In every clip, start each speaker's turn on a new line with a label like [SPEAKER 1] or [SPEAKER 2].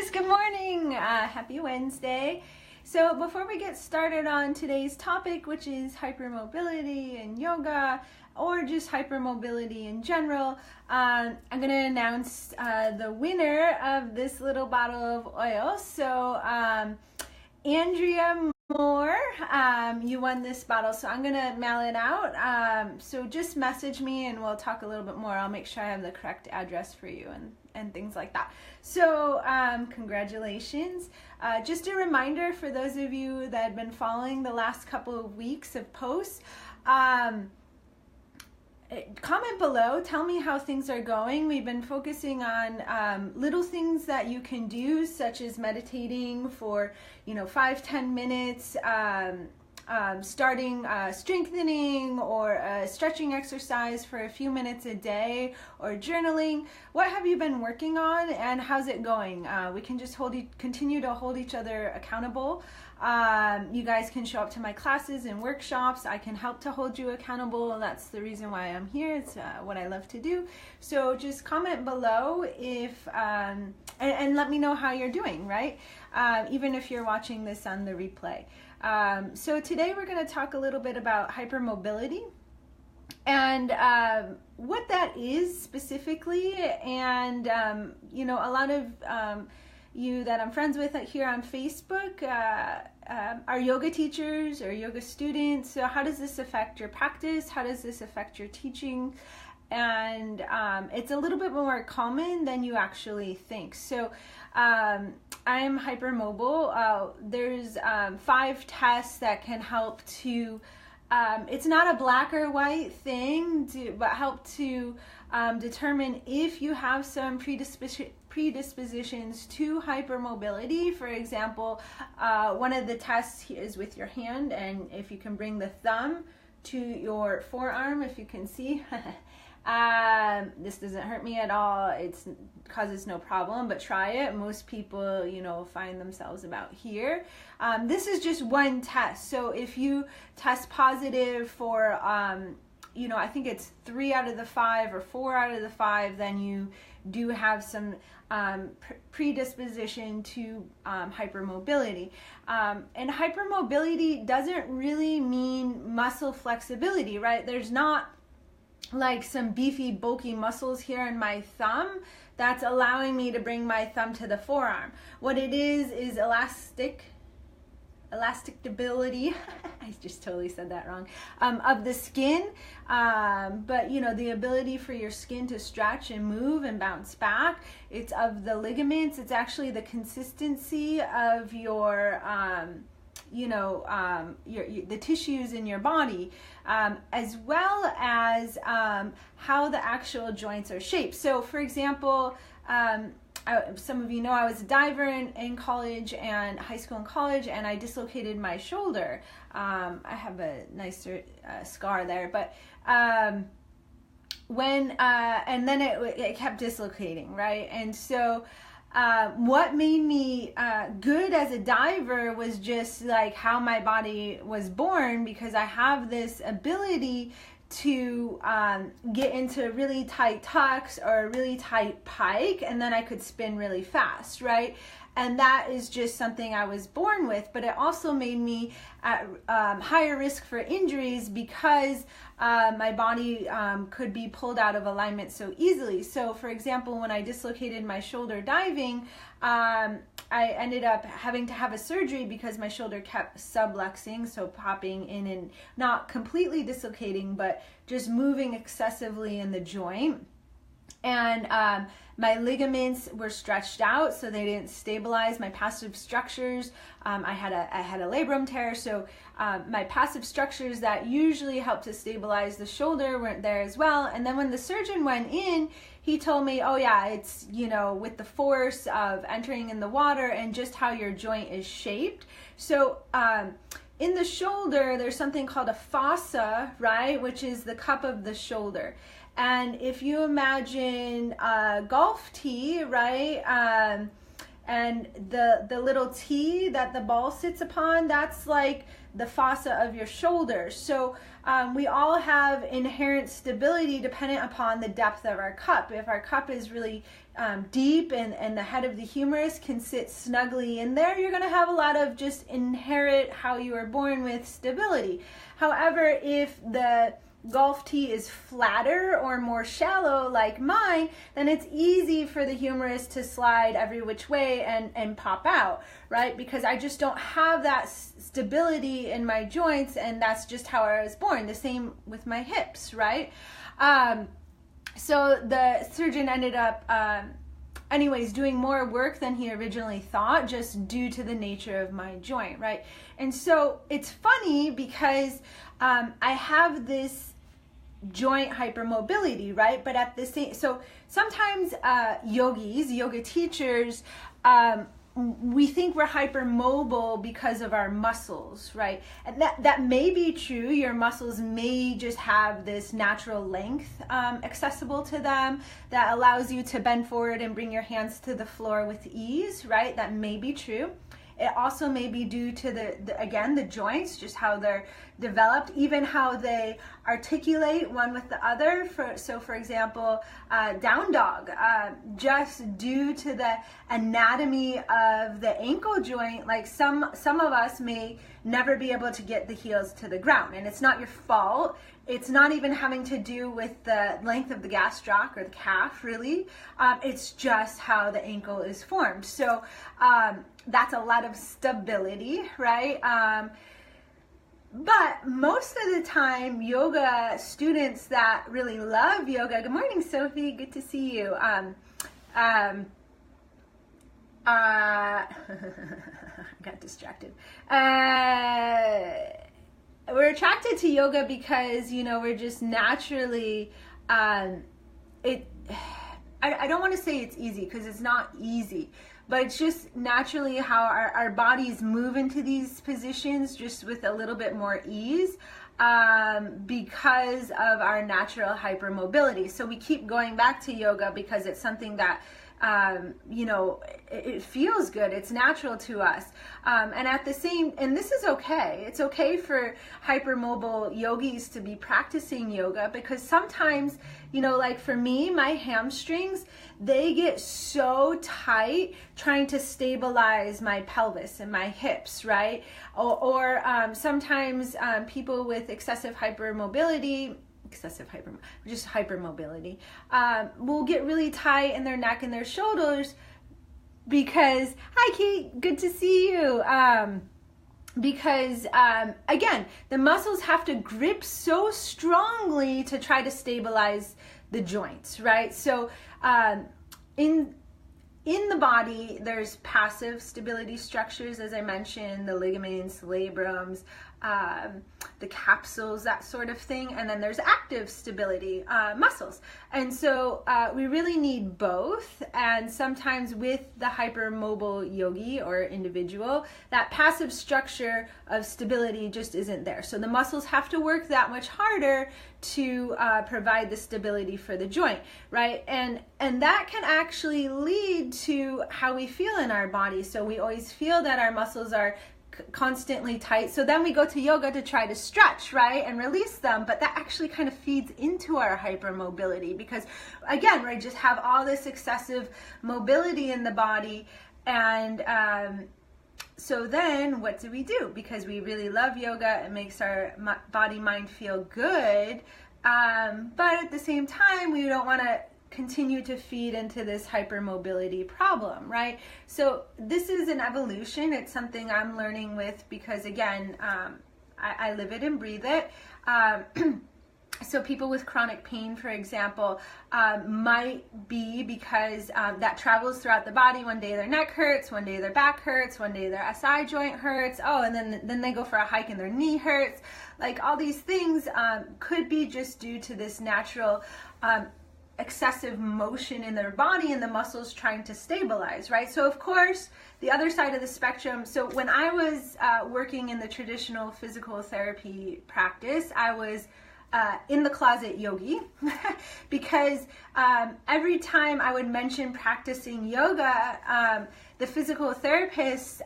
[SPEAKER 1] guys, good morning. Happy Wednesday. So before we get started on today's topic, which is hypermobility and yoga, or just hypermobility in general, I'm going to announce the winner of this little bottle of oil. So Andrea Moore, you won this bottle, so I'm going to mail it out. So just message me and we'll talk a little bit more. I'll make sure I have the correct address for you and things like that. So congratulations. Just a reminder for those of you that have been following the last couple of weeks of posts, comment below, tell me how things are going. We've been focusing on little things that you can do, such as meditating for 5-10 minutes, starting strengthening or a stretching exercise for a few minutes a day, or journaling. What have you been working on and how's it going? We can just continue to hold each other accountable. You guys can show up to my classes and workshops. I can help to hold you accountable. That's the reason why I'm here. It's what I love to do. So just comment below if and let me know how you're doing, right? Even if you're watching this on the replay. So today we're going to talk a little bit about hypermobility and what that is specifically. And a lot of you that I'm friends with here on Facebook are yoga teachers or yoga students. So how does this affect your practice? How does this affect your teaching? And it's a little bit more common than you actually think. So I'm hypermobile. There's 5 tests that can help to, it's not a black or white thing, but help to determine if you have some predispositions to hypermobility. For example, one of the tests is with your hand, and if you can bring the thumb to your forearm, if you can see. This doesn't hurt me at all. It causes no problem, but try it. Most people, find themselves about here. This is just one test. So if you test positive for, I think it's 3 out of the 5 or 4 out of the 5, then you do have some predisposition to hypermobility. And hypermobility doesn't really mean muscle flexibility, right? There's not like some beefy, bulky muscles here in my thumb that's allowing me to bring my thumb to the forearm. What it is elasticability, I just totally said that wrong, of the skin, but the ability for your skin to stretch and move and bounce back. It's of the ligaments. It's actually the consistency of your the tissues in your body, as well as how the actual joints are shaped. So for example, some of you know I was a diver in college and high school and college, and I dislocated my shoulder. I have a nicer scar there, but and then it kept dislocating, right? And so what made me good as a diver was just like how my body was born, because I have this ability to get into really tight tucks or a really tight pike, and then I could spin really fast, right? And that is just something I was born with, but it also made me at higher risk for injuries because my body could be pulled out of alignment so easily. So for example, when I dislocated my shoulder diving, I ended up having to have a surgery because my shoulder kept subluxing, so popping in and not completely dislocating, but just moving excessively in the joint. And my ligaments were stretched out, so they didn't stabilize my passive structures. I had a labrum tear, so my passive structures that usually help to stabilize the shoulder weren't there as well. And then when the surgeon went in, he told me, oh yeah, it's, with the force of entering in the water and just how your joint is shaped. So in the shoulder, there's something called a fossa, right, which is the cup of the shoulder. And if you imagine a golf tee, right, And the little T that the ball sits upon, that's like the fossa of your shoulders. So we all have inherent stability dependent upon the depth of our cup. If our cup is really deep and the head of the humerus can sit snugly in there, you're going to have a lot of just inherent, how you were born with, stability. However, if the golf tee is flatter or more shallow like mine, then it's easy for the humerus to slide every which way and pop out, right? Because I just don't have that stability in my joints, and that's just how I was born. The same with my hips, right? So the surgeon ended up anyways doing more work than he originally thought, just due to the nature of my joint, right? And so it's funny because I have this joint hypermobility, right? But at the same, so sometimes yoga teachers, we think we're hypermobile because of our muscles, right? And that may be true. Your muscles may just have this natural length accessible to them that allows you to bend forward and bring your hands to the floor with ease, right? That may be true. It also may be due to the joints, just how they're developed, even how they articulate one with the other. So for example, down dog, just due to the anatomy of the ankle joint, like some of us may never be able to get the heels to the ground, and it's not your fault. It's not even having to do with the length of the gastroc or the calf, really. It's just how the ankle is formed. So that's a lot of stability, right? But most of the time, yoga students that really love yoga, good morning, Sophie, good to see you. I got distracted. We're attracted to yoga because, we're just naturally, I don't want to say it's easy, because it's not easy, but it's just naturally how our bodies move into these positions just with a little bit more ease because of our natural hypermobility. So we keep going back to yoga because it's something that it feels good. It's natural to us. And at the same, and this is okay. It's okay for hypermobile yogis to be practicing yoga, because sometimes, like for me, my hamstrings, they get so tight trying to stabilize my pelvis and my hips, right? Or sometimes people with excessive hypermobility, will get really tight in their neck and their shoulders because, hi Kate, good to see you. Because again, the muscles have to grip so strongly to try to stabilize the joints, right? So in the body, there's passive stability structures, as I mentioned, the ligaments, labrums, the capsules, that sort of thing. And then there's active stability, muscles. And so we really need both. And sometimes with the hypermobile yogi or individual, that passive structure of stability just isn't there. So the muscles have to work that much harder to provide the stability for the joint, right? And that can actually lead to how we feel in our body. So we always feel that our muscles are constantly tight. So then we go to yoga to try to stretch, right? And release them. But that actually kind of feeds into our hypermobility because, again, we just have all this excessive mobility in the body. And so then what do we do? Because we really love yoga. It makes our body, mind feel good. But at the same time, we don't want to continue to feed into this hypermobility problem, right? So this is an evolution. It's something I'm learning with because, again, I live it and breathe it. So people with chronic pain, for example, might be because that travels throughout the body. One day their neck hurts, one day their back hurts, one day their SI joint hurts. Oh, and then they go for a hike and their knee hurts. Like all these things could be just due to this natural excessive motion in their body and the muscles trying to stabilize, right? So of course, the other side of the spectrum, so when I was working in the traditional physical therapy practice, I was in the closet yogi because every time I would mention practicing yoga, the physical therapists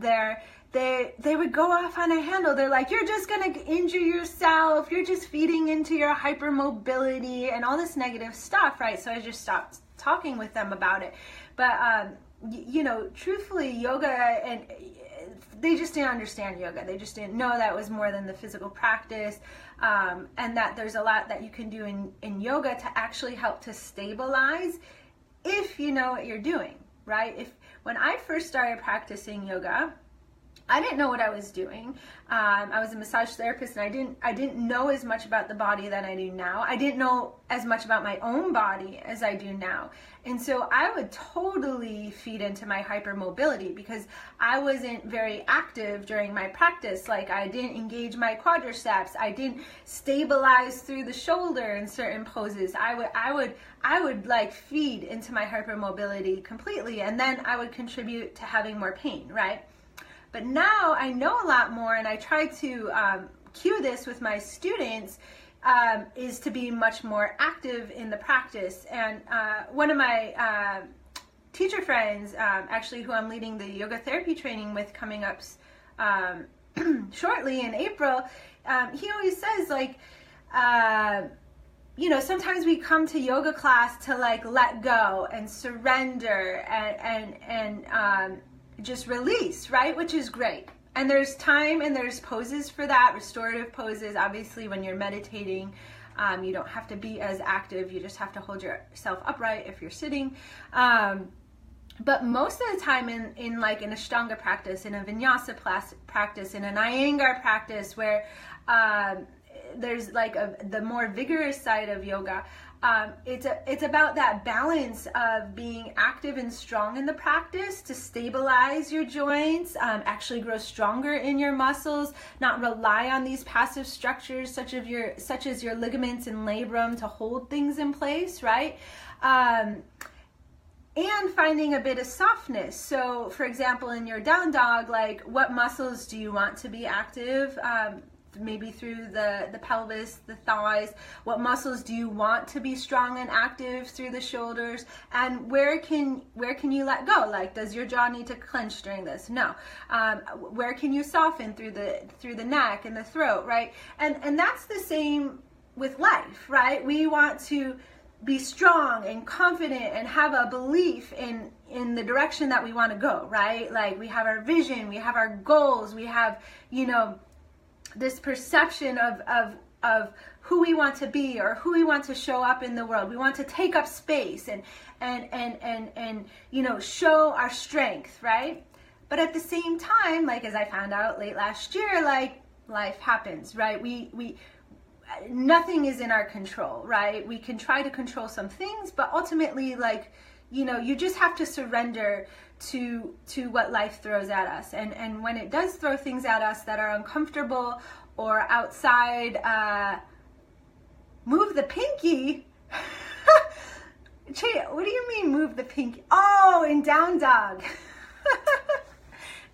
[SPEAKER 1] there, they would go off on a handle. They're like, you're just going to injure yourself. You're just feeding into your hypermobility and all this negative stuff, right? So I just stopped talking with them about it. But, you know, truthfully, yoga, and they just didn't understand yoga. They just didn't know that was more than the physical practice, and that there's a lot that you can do in yoga to actually help to stabilize if you know what you're doing, right? When I first started practicing yoga, I didn't know what I was doing. I was a massage therapist, and I didn't know as much about the body than I do now. I didn't know as much about my own body as I do now. And so I would totally feed into my hypermobility because I wasn't very active during my practice. Like, I didn't engage my quadriceps. I didn't stabilize through the shoulder in certain poses. I would like feed into my hypermobility completely, and then I would contribute to having more pain, right? But now I know a lot more, and I try to cue this with my students, is to be much more active in the practice. And one of my teacher friends, actually, who I'm leading the yoga therapy training with coming up shortly in April, he always says, like, you know, sometimes we come to yoga class to like let go and surrender and just release, right? Which is great. And there's time and there's poses for that, restorative poses. Obviously, when you're meditating, you don't have to be as active. You just have to hold yourself upright if you're sitting. But most of the time in like an Ashtanga practice, in a Vinyasa practice, in an Iyengar practice, where there's like the more vigorous side of yoga, it's about that balance of being active and strong in the practice to stabilize your joints, actually grow stronger in your muscles, not rely on these passive structures such as your ligaments and labrum to hold things in place, right? And finding a bit of softness. So, for example, in your down dog, like, what muscles do you want to be active? Maybe through the pelvis, the thighs. What muscles do you want to be strong and active through the shoulders? And where can you let go? Like, does your jaw need to clench during this? No. Where can you soften through the neck and the throat, right? And that's the same with life, right? We want to be strong and confident and have a belief in the direction that we want to go, right? Like, we have our vision, we have our goals, we have, you know, this perception of who we want to be or who we want to show up in the world. We want to take up space and you know, show our strength, right? But at the same time, like, as I found out late last year, like, life happens, right? We nothing is in our control, right? We can try to control some things, but ultimately, like, you know, you just have to surrender to what life throws at us. And when it does throw things at us that are uncomfortable or outside, move the pinky. What do you mean move the pinky? Oh, in down dog.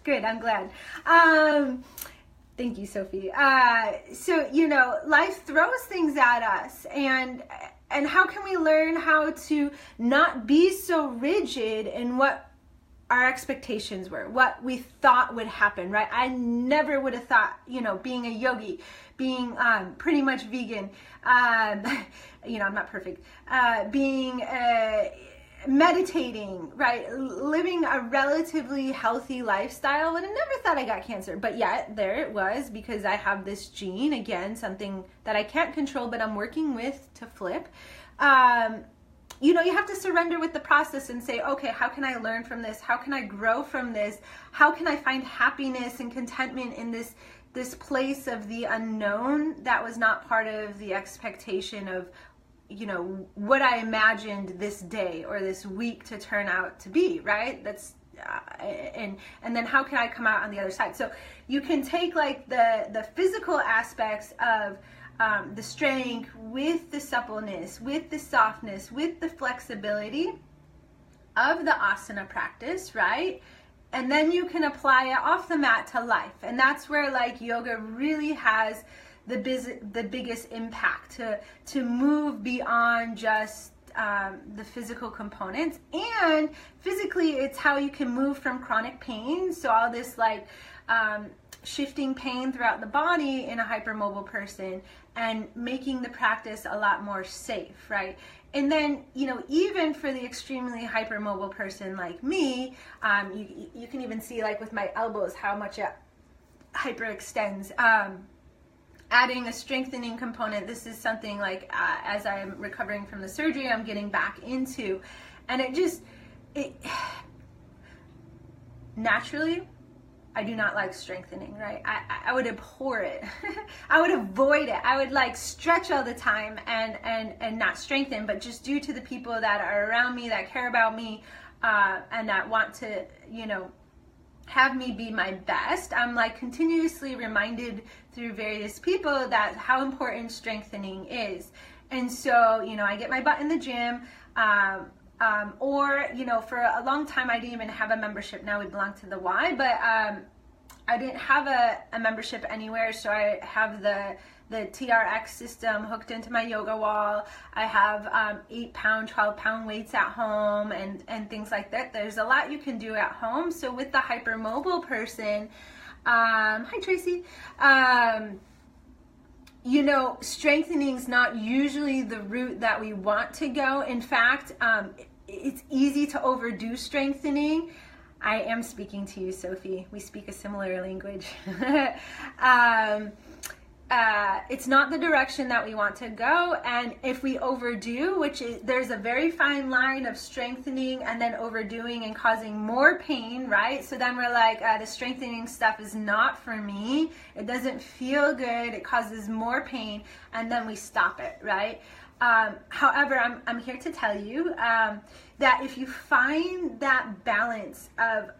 [SPEAKER 1] Good, I'm glad. Thank you, Sophie. So, you know, life throws things at us, and how can we learn how to not be so rigid in what our expectations were, what we thought would happen, right? I never would have thought, you know, being a yogi, being pretty much vegan, you know, I'm not perfect, being meditating, right? Living a relatively healthy lifestyle. Would have never thought I got cancer, but yet there it was, because I have this gene, again, something that I can't control, but I'm working with to flip. You know, you have to surrender with the process and say, okay, how can I learn from this? How can I grow from this? How can I find happiness and contentment in this place of the unknown that was not part of the expectation of, you know, what I imagined this day or this week to turn out to be, right? That's and then how can I come out on the other side? So you can take like the physical aspects of the strength with the suppleness, with the softness, with the flexibility of the asana practice, right? And then you can apply it off the mat to life. And that's where like yoga really has the biggest impact, to move beyond just the physical components. And physically, it's how you can move from chronic pain. So all this like shifting pain throughout the body in a hypermobile person, and making the practice a lot more safe, right? And then, you know, even for the extremely hypermobile person like me, you can even see like with my elbows how much it hyperextends. Adding a strengthening component, this is something like as I'm recovering from the surgery, I'm getting back into, and naturally, I do not like strengthening, right? I would abhor it. I would avoid it. I would like stretch all the time and not strengthen, but just due to the people that are around me, that care about me, and that want to, you know, have me be my best, I'm like continuously reminded through various people that how important strengthening is. And so, you know, I get my butt in the gym, or, you know, for a long time I didn't even have a membership. Now we belong to the Y, but I didn't have a membership anywhere, so I have the TRX system hooked into my yoga wall. I have 8-pound, 12-pound weights at home and things like that. There's a lot you can do at home. So with the hypermobile person, hi Tracy, you know, strengthening is not usually the route that we want to go. In fact, it's easy to overdo strengthening. I am speaking to you, Sophie. We speak a similar language. It's not the direction that we want to go, and if we overdo, there's a very fine line of strengthening and then overdoing and causing more pain, right? So then we're like, the strengthening stuff is not for me. It doesn't feel good. It causes more pain, and then we stop it, right? However, I'm here to tell you that if you find that balance of,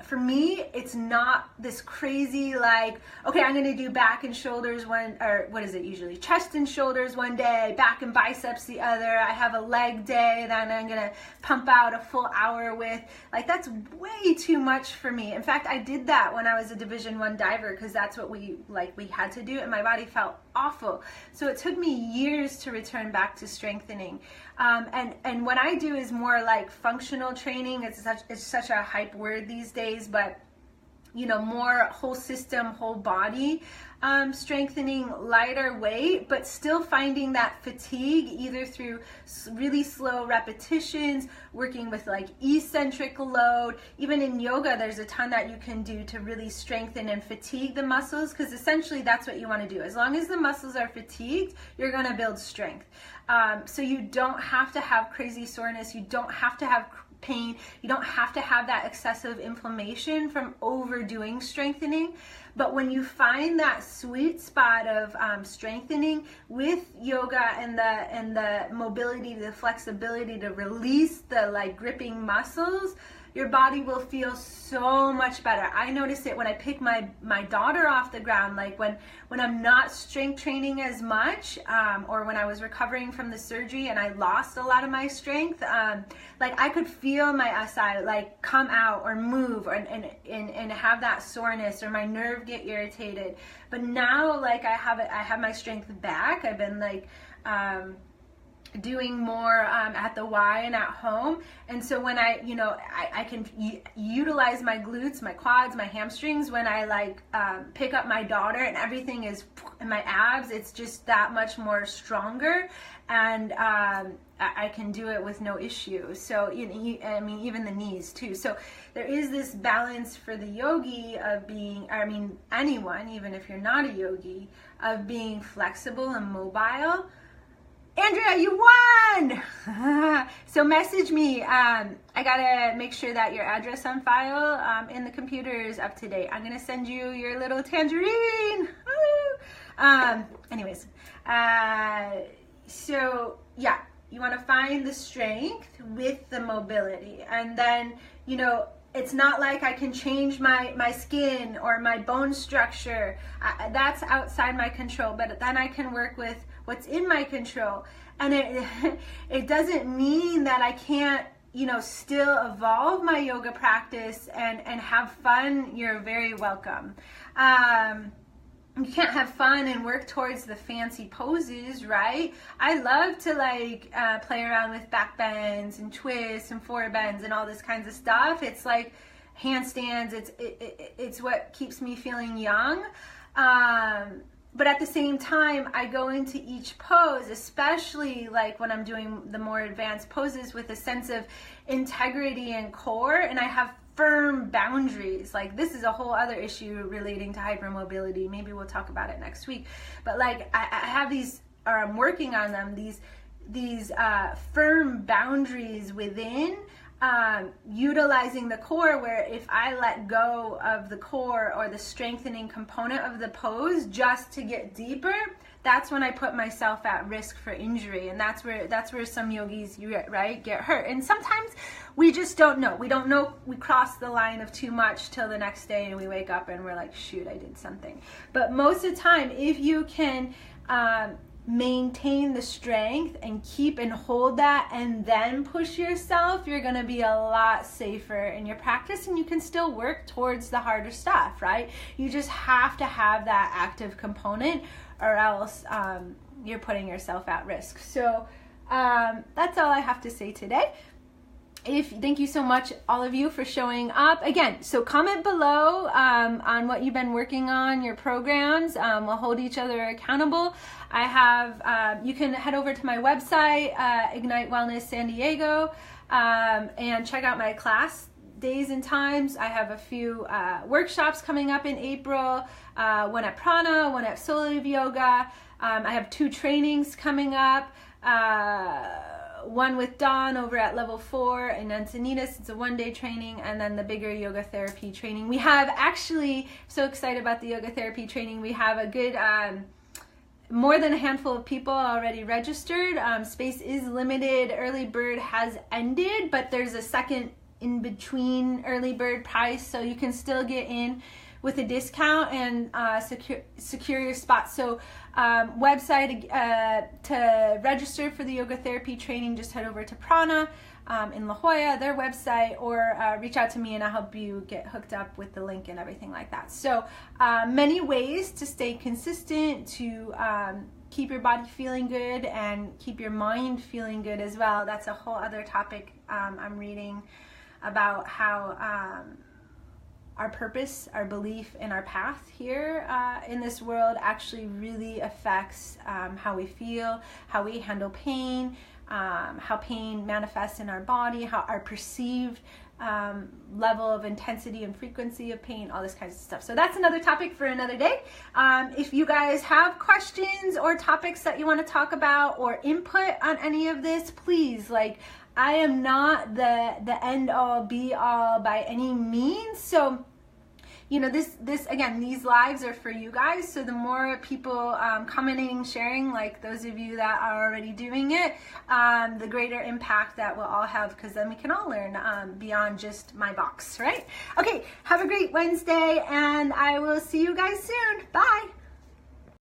[SPEAKER 1] for me, it's not this crazy like, okay, I'm gonna do back and shoulders what is it usually? Chest and shoulders one day, back and biceps the other. I have a leg day, then I'm gonna pump out a full hour with, like, that's way too much for me. In fact, I did that when I was a Division I diver because that's what we had to do, and my body felt awful. So it took me years to return back to strengthening. And what I do is more like functional training. It's such a hype word these days, but you know, more whole system, whole body strengthening, lighter weight, but still finding that fatigue either through really slow repetitions, working with like eccentric load. Even in yoga, there's a ton that you can do to really strengthen and fatigue the muscles, because essentially that's what you want to do. As long as the muscles are fatigued, you're going to build strength. So you don't have to have crazy soreness. You don't have to have pain. You don't have to have that excessive inflammation from overdoing strengthening. But when you find that sweet spot of strengthening with yoga and the mobility, the flexibility to release the like gripping muscles, your body will feel so much better. I notice it when I pick my daughter off the ground, like when I'm not strength training as much, or when I was recovering from the surgery and I lost a lot of my strength, like I could feel my SI like come out or move and have that soreness, or my nerve get irritated. But now, like I have my strength back. I've been like doing more at the Y and at home, and so when I can utilize my glutes, my quads, my hamstrings when I like pick up my daughter, and everything is in my abs, it's just that much more stronger, and I can do it with no issue. So I mean, even the knees too. So there is this balance for the yogi of being, I mean anyone, even if you're not a yogi, of being flexible and mobile. Andrea, you won! So message me. I gotta make sure that your address on file in the computer is up to date. I'm gonna send you your little tangerine. Anyways, so yeah, you wanna find the strength with the mobility. And then, you know, it's not like I can change my skin or my bone structure. That's outside my control, but then I can work with what's in my control. And it doesn't mean that I can't, you know, still evolve my yoga practice and have fun. You're very welcome. you can't have fun and work towards the fancy poses, right? I love to like play around with back bends and twists and forward bends and all this kinds of stuff. It's like handstands. It's what keeps me feeling young. But at the same time, I go into each pose, especially like when I'm doing the more advanced poses, with a sense of integrity and core, and I have firm boundaries. Like, this is a whole other issue relating to hypermobility. Maybe we'll talk about it next week. But like, I have these, or I'm working on them, these firm boundaries within, utilizing the core, where if I let go of the core or the strengthening component of the pose just to get deeper, that's when I put myself at risk for injury. And that's where some yogis, right, get hurt. And sometimes we just don't know. We don't know. We cross the line of too much till the next day and we wake up and we're like, shoot, I did something. But most of the time, if you can maintain the strength and keep and hold that and then push yourself, you're going to be a lot safer in your practice, and you can still work towards the harder stuff, right? You just have to have that active component, or else you're putting yourself at risk. So that's all I have to say today. Thank you so much, all of you, for showing up. Again, so comment below on what you've been working on, your programs. We'll hold each other accountable. I have, you can head over to my website, Ignite Wellness San Diego, and check out my class days and times. I have a few workshops coming up in April, one at Prana, one at Soul Yoga. I have 2 trainings coming up. One with Dawn over at level 4 in Encinitas. It's a 1-day training, and then the bigger yoga therapy training. We have, actually, so excited about the yoga therapy training. We have a good, more than a handful of people already registered. Space is limited. Early bird has ended, but there's a second in between early bird price, so you can still get in with a discount and secure your spot. So website to register for the yoga therapy training, just head over to Prana in La Jolla, their website, or reach out to me and I'll help you get hooked up with the link and everything like that. So many ways to stay consistent, to keep your body feeling good and keep your mind feeling good as well. That's a whole other topic. I'm reading about how our purpose, our belief, and our path here in this world actually really affects how we feel, how we handle pain, how pain manifests in our body, how our perceived level of intensity and frequency of pain, all this kinds of stuff. So that's another topic for another day. If you guys have questions or topics that you want to talk about or input on any of this, please, like, I am not the end all be all by any means. So, you know, this again, these lives are for you guys. So the more people commenting, sharing, like those of you that are already doing it, the greater impact that we'll all have, because then we can all learn beyond just my box, right? Okay, have a great Wednesday, and I will see you guys soon. Bye.